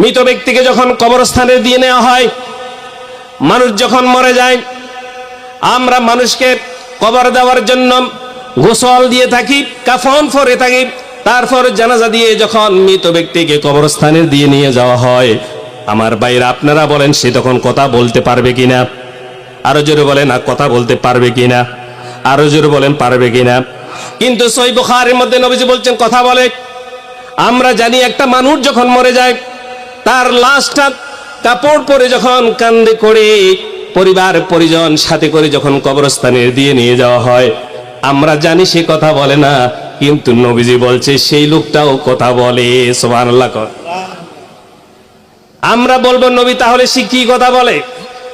মৃত ব্যক্তিকে যখন কবরস্থানে দিয়ে নেওয়া হয়, মানুষ যখন মরে যায়, আমরা মানুষকে কবর দেওয়ার জন্য গোসল দিয়ে থাকি, কাফন পরে থাকি। তারপর জানাজা দিয়ে যখন মৃত ব্যক্তিকে কবরস্থানে দিয়ে নিয়ে যাওয়া হয়, আমার ভাইরা আপনারা বলেন সে তখন কথা বলতে পারবে কিনা? আরো জোরে বলেন, না কথা বলতে পারবে কিনা? আরো জোরে বলেন, পারবে কিনা? কিন্তু সহিহ বুখারীর মধ্যে নবীজি বলছেন কথা বলে। আমরা জানি একটা মানুষ যখন মরে যায়, তার লাশটা কাপড় পরে যখন কান্দে করে পরিবার পরিজন সাথে করে যখন কবরস্থানে দিয়ে নিয়ে যাওয়া হয়, আমরা জানি সে কথা বলে না, কিন্তু নবীজি বলছে সেই লোকটাও কথা বলে। সুবহানাল্লাহ। আমরা বলবো নবী তাহলে সে কি কথা বলে?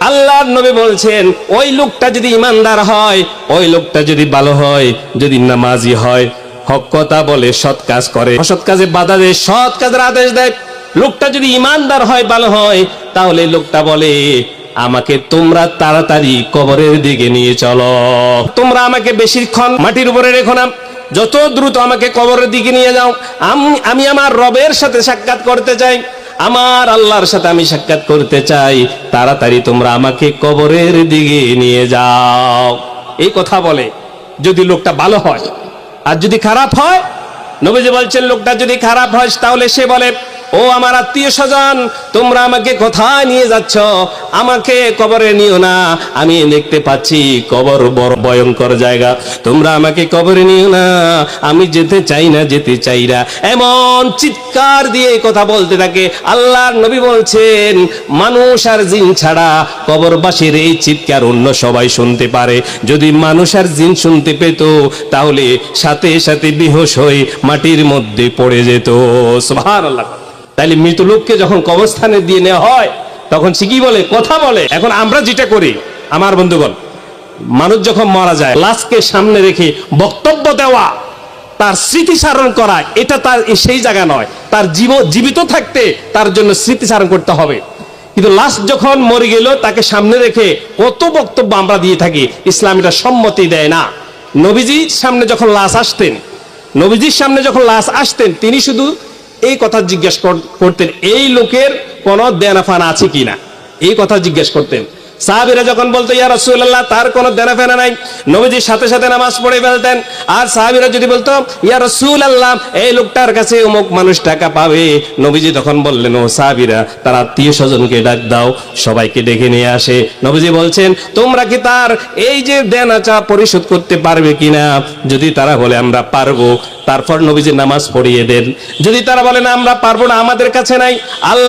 আল্লাহর নবী বলছেন ওই লোকটা যদি ইমানদার হয়, ওই লোকটা যদি ভালো হয়, যদি নামাজি হয়, হক কথা বলে, সৎ কাজ করে, অসৎ কাজে বাধা দেয়, সৎ কাজের আদেশ দেয়, লোকটা যদি ইমানদার হয়, ভালো হয়, তাহলে লোকটা বলে আমাকে তোমরা তাড়াতাড়ি কবরের দিকে নিয়ে চলো, তোমরা আমাকে বেশিক্ষণ মাটির উপরে রেখো না, যত দ্রুত আমাকে কবরের দিকে নিয়ে যাও, আমি আমার রবের সাথে সাক্ষাৎ করতে চাই, আমার আল্লাহর সাথে আমি সাক্ষাৎ করতে চাই, তাড়াতাড়ি তোমরা আমাকে কবরের দিকে নিয়ে যাও। এই কথা বলে যদি লোকটা ভালো হয়। আর যদি খারাপ হয়, নবীজি বলছেন লোকটা যদি খারাপ হয় তাহলে সে বলে ও আমার আত্মীয় স্বজন, তোমরা আমাকে কোথায় নিয়ে যাচ্ছ? আমাকে কবরে নিও না, আমি দেখতে পাচ্ছি কবর বড় ভয়ঙ্কর জায়গা, তোমরা আমাকে কবরে নিও না, আমি যেতে চাই না, যেতে চাই না, এমন চিৎকার দিয়ে কথা বলতে থাকে। আল্লাহর নবী বলছেন মানুষ আর জিন ছাড়া কবরবাসীর এই চিৎকার অন্য সবাই শুনতে পারে। যদি মানুষ আর জিন শুনতে পেত তাহলে সাথে সাথে বেহুশ হয়ে মাটির মধ্যে পড়ে যেত। সুবহানাল্লাহ। তাইলে মৃত লোককে যখন কবরস্থানে দিয়ে নেওয়া হয় তখন সে কি বলে? কথা বলে। এখন আমরা যেটা করি আমার বন্ধুগণ, মানুষ যখন মারা যায় লাশকে সামনে রেখে বক্তব্য দেওয়া, তার স্মৃতিচারণ করা, এটা তার সেই জায়গা নয়। তার জীবিত থাকতে তার জন্য স্মৃতিচারণ করতে হবে। কিন্তু লাশ যখন মরে গেল তাকে সামনে রেখে কত বক্তব্য আমরা দিয়ে থাকি, ইসলাম এটা সম্মতি দেয় না। নবীজির সামনে যখন লাশ আসতেন, নবীজির সামনে যখন লাশ আসতেন, তিনি শুধু এই কথা জিজ্ঞেস করতেন এই লোকের কোন দেনাফানা আছে কিনা, এই কথা জিজ্ঞেস করতেন। সাহাবীরা যখন বলতো ইয়া রাসূলুল্লাহ তার কোনো দেনাফানা নাই, নবীজির সাথে সাথে নামাজ পড়ে ফেলতেন। আর সাহাবীরা যদি বলতো ইয়া রাসূলুল্লাহ এই লোকটার কাছে অমুক মানুষ টাকা পাবে, নবীজি তখন বললেন ও সাহাবীরা তার আত্মীয় স্বজনকে ডাক দাও, সবাইকে ডেকে নিয়ে আসে। নবীজি বলছেন তোমরা কি তার এই যে দেনাটা পরিশোধ করতে পারবে কিনা? যদি তারা বলে আমরা পারবো, তারপর নবীজি নামাজ পড়িয়ে দেন। যদি তারা বলে না আমরা পারবো না, আমাদের কাছে নাই, আল্লাহ